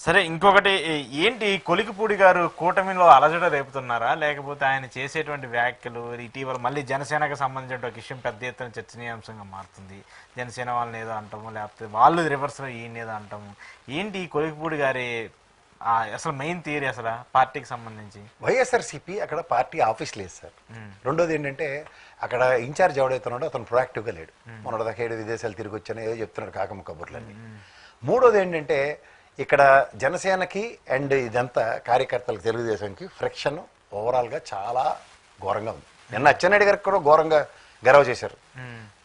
సరే ఇంకొకటి ఏంటి కొలికిపూడి గారు కూటమిలో అలజడ రేపుతున్నారా లేకపోతే ఆయన చేసేటువంటి వ్యాఖ్యలు ఇటీవల మళ్ళీ జనసేనకు సంబంధించిన ఒక విషయం పెద్ద ఎత్తున చర్చనీయాంశంగా మారుతుంది. జనసేన వాళ్ళని ఏదో అంటాము లేకపోతే వాళ్ళు రివర్స్లో ఈయన ఏదో అంటాము. ఏంటి ఈ కొలికిపూడి గారి అసలు మెయిన్ థియరీ అసలు పార్టీకి సంబంధించి? వైఎస్ఆర్సీపీ అక్కడ పార్టీ ఆఫీస్ లేదు సార్. రెండోది ఏంటంటే అక్కడ ఇన్ఛార్జ్ ఎవడైతున్నాడో అతను ప్రొయాక్టివ్గా లేడు. మొన్నటిదాకా 7 విదేశాలు తిరిగి వచ్చాను ఏదో చెప్తున్నాడు కాకమ్మ కబుర్లన్నీ. మూడోది ఏంటంటే ఇక్కడ జనసేనకి అండ్ ఇదంతా కార్యకర్తలకు తెలుగుదేశంకి ఫ్రిక్షన్ ఓవరాల్గా చాలా ఘోరంగా ఉంది. నిన్న అచ్చెన్నాయుడు గారికి కూడా ఘోరంగా గర్వ చేశారు.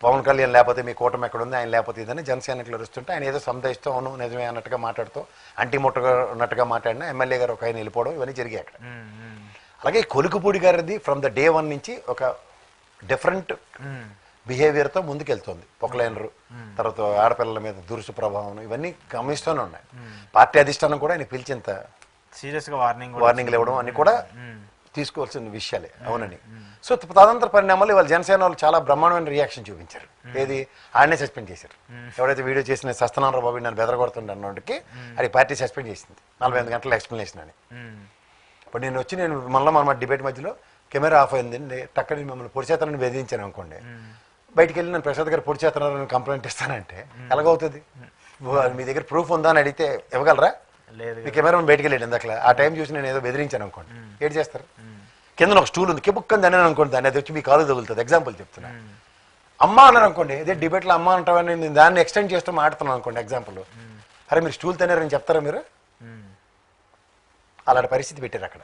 పవన్ కళ్యాణ్ లేకపోతే మీ కూటమి ఎక్కడ ఉంది, ఆయన లేకపోతే ఇదని జనసేనకులు వస్తుంటే ఆయన ఏదో సందేశిస్తూ అవును నిజమే అన్నట్టుగా మాట్లాడుతూ అంటిముట్టగా ఉన్నట్టుగా మాట్లాడిన ఎమ్మెల్యే గారు ఒక ఆయన వెళ్ళిపోవడం ఇవన్నీ జరిగాయి అక్కడ. అలాగే కొలికిపూడి గారిది ఫ్రమ్ ద డే 1 నుంచి ఒక డిఫరెంట్ బిహేవియర్తో ముందుకెళ్తుంది. పొక్కలైనరు తర్వాత ఆడపిల్లల మీద దురుసు ప్రభావం ఇవన్నీ గమనిస్తూనే ఉన్నాయి. పార్టీ అధిష్టానం కూడా ఆయన పిలిచేంత సీరియస్గా వార్నింగ్లు ఇవ్వడం అన్ని కూడా తీసుకోవాల్సిన విషయాలే అవునని. సో తదనంతర పరిణామాలు ఇవాళ జనసేన వాళ్ళు చాలా బ్రహ్మాండమైన రియాక్షన్ చూపించారు. ఏది ఆయనే సస్పెండ్ చేశారు. ఎవరైతే వీడియో చేసిన సత్యనారాయణ బాబు నన్ను బెదరగొడుతుండే అన్నోటికి అది పార్టీ సస్పెండ్ చేసింది 48 గంటల ఎక్స్ప్లెనేషన్ అని. ఇప్పుడు నేను మళ్ళీ మన డిబేట్ మధ్యలో కెమెరా ఆఫ్ అయింది టక్కని మిమ్మల్ని పొడిచేతనని బెదిరించాను అనుకోండి, బయటికి వెళ్ళి నేను ప్రసాద్ గారు పొడిచేతనారని కంప్లైంట్ ఇస్తానంటే ఎలాగవుతుంది? మీ దగ్గర ప్రూఫ్ ఉందా అని అడిగితే ఇవ్వగలరా? మీ కెమెరా బయటికి వెళ్ళాడు ఇందాక ఆ టైం చూసి నేను ఏదో బెదిరించాను అనుకోండి, ఏడు చేస్తారు? కింద ఒక స్టూల్ ఉంది కిబుక్కని దాన్ని అనుకోండి, దాన్ని అది వచ్చి మీ కాలు తగులుతుంది. ఎగ్జాంపుల్ చెప్తున్నా. అమ్మ అన్నారు అనుకోండి, అదే డిబేట్లో అమ్మ అంటామని నేను దాన్ని ఎక్స్టెండ్ చేస్తూ మాట్లాడుతున్నాను అనుకోండి ఎగ్జాంపుల్. అరే మీరు స్టూల్ తిన్నారని చెప్తారా మీరు? అలాంటి పరిస్థితి పెట్టారు అక్కడ.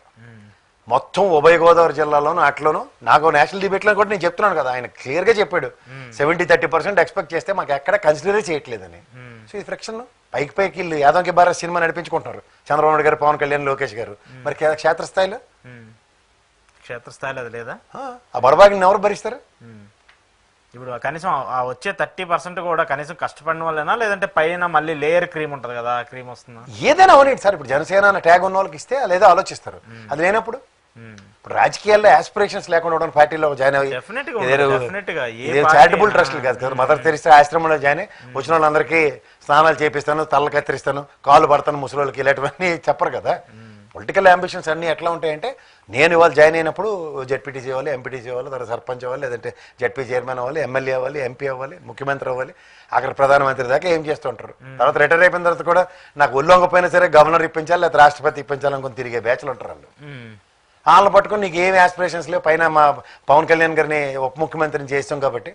మొత్తం ఉభయ గోదావరి జిల్లాలోనూ అట్లోనూ నాకు నేషనల్ డిబేట్లో కూడా నేను చెప్తున్నాను కదా, ఆయన క్లియర్గా చెప్పాడు 70-30% ఎక్స్పెక్ట్ చేస్తే మాకు ఎక్కడ కన్సిడరే చేయట్లేదని. సో ఈ ఫ్రిక్షన్ పైకి వీళ్ళు యాదవ్కి భారత్ సినిమా నడిపించుకుంటున్నారు చంద్రబాబు నాయుడు గారు, పవన్ కళ్యాణ్, లోకేష్ గారు. మరి క్షేత్రస్థాయిలో అది లేదా? ఆ బడబాగిని ఎవరు భరిస్తారు? ఇప్పుడు కనీసం వచ్చే 30% కూడా కనీసం కష్టపడిన వాళ్ళేనా లేదంటే పైన మళ్ళీ లేయర్ క్రీమ్ ఉంటుంది కదా, క్రీమ్ వస్తుందా? ఏదైనా అవునండి సార్. ఇప్పుడు జనసేన ట్యాగ్ ఉన్న వాళ్ళకి ఇస్తే లేదో ఆలోచిస్తారు. అది లేనప్పుడు ఇప్పుడు రాజకీయాల్లో ఆస్పిరేషన్స్ లేకుండా పార్టీలో జాయిన్ అయ్యి చారిటబుల్ ట్రస్ట్లు కాదు కదా, మదర్ తెరిస్తే ఆశ్రమంలో జాయిన్ అయ్యి వచ్చిన వాళ్ళందరికీ స్నానాలు చేపిస్తాను, తల్ల కత్తిరిస్తాను, కాళ్ళు పడతాను ముసలికి ఇలాంటివన్నీ చెప్పరు కదా. పొలిటికల్ అంబిషన్స్ అన్నీ ఎట్లా ఉంటాయంటే నేను ఇవాళ జాయిన్ అయినప్పుడు జెడ్పీటీసీ అవ్వాలి, ఎంపీటీసీ అవ్వాలి, తర్వాత సర్పంచ్ అవ్వాలి, లేదంటే జెడ్పీ చైర్మన్ అవ్వాలి, ఎమ్మెల్యే అవ్వాలి, ఎంపీ అవ్వాలి, ముఖ్యమంత్రి అవ్వాలి, అక్కడ ప్రధానమంత్రి దాకా ఏం చేస్తూ ఉంటారు. తర్వాత రిటైర్ అయిపోయిన తర్వాత కూడా నాకు ఒళ్ళొంగపోయినా సరే గవర్నర్ ఇప్పించాలి లేకపోతే రాష్ట్రపతి ఇప్పించాలని తిరిగే బ్యాచ్లు ఉంటారు వాళ్ళు. వాళ్ళని పట్టుకుని నీకు ఏమి ఆస్పిరేషన్స్ లేవు, పైన మా పవన్ కళ్యాణ్ గారిని ఉప ముఖ్యమంత్రిని చేస్తాం కాబట్టి.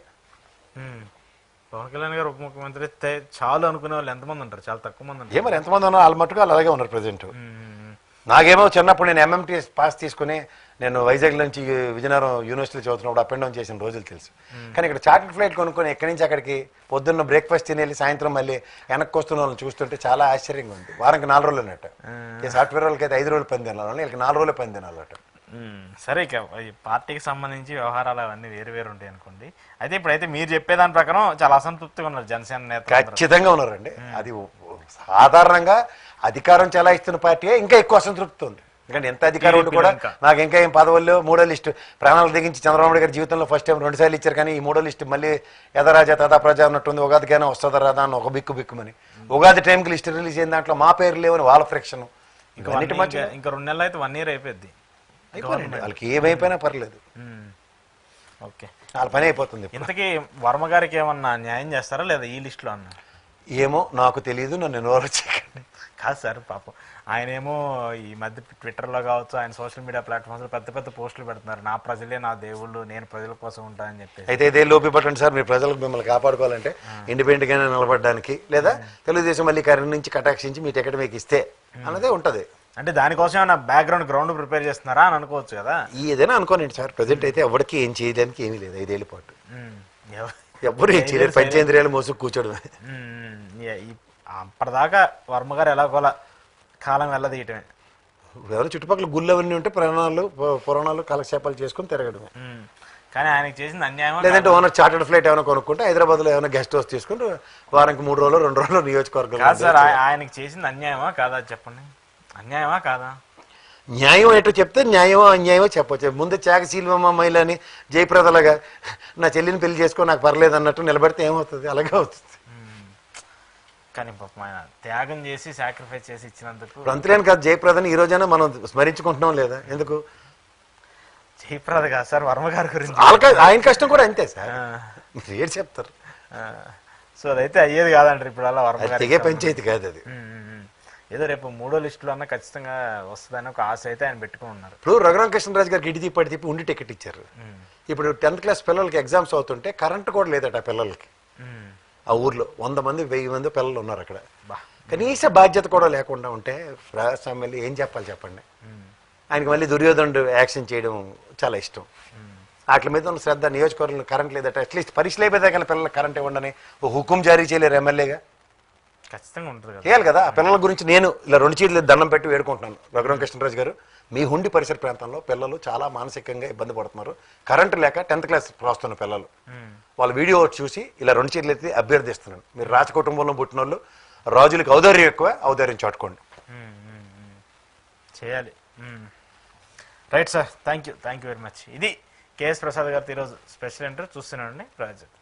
పవన్ కళ్యాణ్ గారు ఉప ముఖ్యమంత్రి చాలు అనుకునే వాళ్ళు ఎంతమంది ఉంటారు? చాలా తక్కువ మంది ఉంటారు. మరి ఎంతమంది ఉన్నారు వాళ్ళ మట్టుకు అలాగే ఉన్నారు ప్రజెంట్. నాకేమో చిన్నప్పుడు నేను ఎంఎంటీ పాస్ తీసుకుని నేను వైజాగ్ నుంచి విజయనగరం యూనివర్సిటీలో చదువుతున్నప్పుడు అప్ అండ్ డౌన్ చేసిన రోజులు తెలుసు. కానీ ఇక్కడ చార్టర్డ్ ఫ్లైట్ కొనుక్కొని ఎక్కడి నుంచి అక్కడికి పొద్దున్న బ్రేక్ఫాస్ట్ తినేసి సాయంత్రం మళ్ళీ వెనక్కి వస్తున్న వాళ్ళని చూస్తుంటే చాలా ఆశ్చర్యంగా ఉంది. వారానికి 4 రోజులు అన్నట్టు. ఈ సాఫ్ట్వేర్ వాళ్ళకి అయితే 5 రోజులు పని తినాలి, వీళ్ళకి 4 రోజులు పని తినాలట. సరే ఇక ఈ పార్టీకి సంబంధించి వ్యవహారాలు అవన్నీ వేరు ఉంటాయి అనుకోండి. అయితే ఇప్పుడైతే మీరు చెప్పేదాని ప్రకారం చాలా అసంతృప్తిగా ఉన్నారు జనసేన నేతలు. ఖచ్చితంగా ఉన్నారండి. అది సాధారణంగా అధికారం చెలాయిస్తున్న పార్టీ ఇంకా ఎక్కువ అసంతృప్తి ఉంది. ఎందుకంటే ఎంత అధికారం ఉండి కూడా నాకు ఇంకా ఏం పదవుల్లో 3వ లిస్టు ప్రాణాలు దిగించి చంద్రబాబు నాయుడు గారి జీవితంలో ఫస్ట్ టైం 2 సార్లు ఇచ్చారు. కానీ ఈ 3వ లిస్టు మళ్ళీ యథరాజా తదా ప్రజా అన్నట్టుంది. ఉగాదికైనా వస్తుందా రాదా అని ఒక బిక్కుమని ఉగాది టైంకి లిస్టు రిలీజ్ అయిన దాంట్లో మా పేరు లేవని వాళ్ళ ఫ్రిక్షన్. ఇంకా 2 నెలలు అయితే 1 year అయిపోద్ది. అయిపోయింది వాళ్ళకి ఏమైపోయినా పర్లేదు, ఓకే వాళ్ళ పని అయిపోతుంది. ఇంతకీ వర్మ గారికి ఏమన్నా న్యాయం చేస్తారా లేదా ఈ లిస్టులో అన్న? ఏమో నాకు తెలియదు, నన్ను ఇన్వాల్వ్ చేయకండి. కాదు సార్ పాపం ఆయనేమో ఈ మధ్య ట్విట్టర్లో కావచ్చు ఆయన సోషల్ మీడియా ప్లాట్ఫామ్స్లో పెద్ద పోస్టులు పెడుతున్నారు, నా ప్రజలే నా దేవుళ్ళు, నేను ప్రజల కోసం ఉంటానని చెప్పి. అయితే ఇదే లోపి పట్టండి సార్, మీరు ప్రజలకు మిమ్మల్ని కాపాడుకోవాలంటే ఇండిపెండెంట్గానే నిలబడడానికి లేదా తెలుగుదేశం మళ్ళీ కరీం నుంచి కటాక్షించి మీ టికెట్ మీకు ఇస్తే అన్నదే ఉంటుంది. అంటే దానికోసం ఏమైనా బ్యాక్గ్రౌండ్ గ్రౌండ్ ప్రిపేర్ చేస్తున్నారా అని అనుకోవచ్చు కదా. ఏదైనా అనుకోనండి సార్, ప్రజెంట్ అయితే ఎవరికి ఏం చేయడానికి ఏమీ లేదు. 5 ఏళ్ళ పాటు ఎవరు ఏం చేయలేదు, పంచేంద్రియాలు మోసుకు కూర్చోడమే. అప్పటిదాకా వర్మ గారు ఎలాగోలా కాలం వెళ్ళదీయటమే. ఎవరు చుట్టుపక్కల గుళ్ళు అవన్నీ ఉంటే పురాణాలు కాలక్షేపాలు చేసుకుని తిరగడమే. కానీ ఆయనకి చేసింది అన్యాయం. లేదంటే ఓనర్ చార్టర్డ్ ఫ్లైట్ ఏమైనా కొనుక్కుంటే హైదరాబాద్లో ఏమైనా గెస్ట్ హౌస్ తీసుకుంటే వారానికి 3 రోజులు 2 రోజులు నియోజకవర్గం. కాదు సార్, ఆయనకి చేసింది అన్యాయమా కాదా చెప్పండి, అన్యాయమా కాదా? న్యాయం ఏంటో చెప్తే న్యాయమో అన్యాయమో చెప్పచ్చు. ముందు త్యాగశీలమ్మ మహిళని జయప్రదలాగా నా చెల్లిని పెళ్లి చేసుకో నాకు పర్లేదు అన్నట్టు నిలబడితే ఏమవుతుంది? అలాగే అవుతుంది. కానీ పాపం ఆయన త్యాగం చేసి సాక్రిఫైస్ చేసి ఇచ్చినందుకు ఇప్పుడు అంతులేని కాదు జయప్రదని ఈ రోజైనా మనం స్మరించుకుంటున్నాం లేదా? ఎందుకు? జయప్రద కాదు సార్, వర్మ గారి గురించి. ఆయన కష్టం కూడా అంతే సార్, మీరు ఏడు చెప్తారు. సో అదైతే అయ్యేది కాదంటారు ఇప్పుడు అలా వర్మ గారి తెగే పంచాయతీ కాదు అది. ఏదో రేపు 3వ లిస్టులో అన్నా ఖచ్చితంగా వస్తుందని ఒక ఆశ అయితే ఆయన పెట్టుకుని ఉన్నారు. ఇప్పుడు రఘురామ కృష్ణరాజు గారికి ఇటు తిప్పి తిప్పి ఉండి టికెట్ ఇచ్చారు. ఇప్పుడు 10th క్లాస్ పిల్లలకి ఎగ్జామ్స్ అవుతుంటే కరెంట్ కూడా లేదట ఆ పిల్లలకి. ఆ ఊర్లో 100 మంది 1000 మంది పిల్లలు ఉన్నారు అక్కడ. కనీస బాధ్యత కూడా లేకుండా ఉంటే ప్రజాస్వామ్యంలో ఏం చెప్పాలి చెప్పండి? ఆయనకి మళ్ళీ దుర్యోధనుడు యాక్షన్ చేయడం చాలా ఇష్టం. వాటి మీద ఉన్న శ్రద్ధ, నియోజకవర్గంలో కరెంట్ లేదట, అట్లీస్ట్ పరీక్షలు అయిపోతే కానీ పిల్లలకు కరెంట్ ఇవ్వండి ఒక హుకుం జారీ చేయలేరు ఎమ్మెల్యేగా. ఖచ్చితంగా ఉంటుంది కదా, చేయాలి కదా. ఆ పిల్లల గురించి నేను ఇలా 2 చీట్లు దండం పెట్టి వేడుకుంటున్నాను. రఘురామ కృష్ణరాజు గారు, మీ హుండి పరిసర ప్రాంతంలో పిల్లలు చాలా మానసికంగా ఇబ్బంది పడుతున్నారు. కరెంటు లేక 10th క్లాస్ రాస్తున్న పిల్లలు వాళ్ళ వీడియో చూసి ఇలా 2 చీట్లు ఎత్తి అభ్యర్థిస్తున్నాను. మీరు రాజ కుటుంబంలో పుట్టిన వాళ్ళు, రాజులకి ఔదార్యం ఎక్కువ, ఔదార్యం చాటుకోండి. చేయాలి. Right sir, thank you very much. ఇది కేఎస్ ప్రసాద్ గారితో ఈరోజు స్పెషల్ ఇంటర్వ్యూ. చూస్తున్నాండి ప్రాజెక్ట్.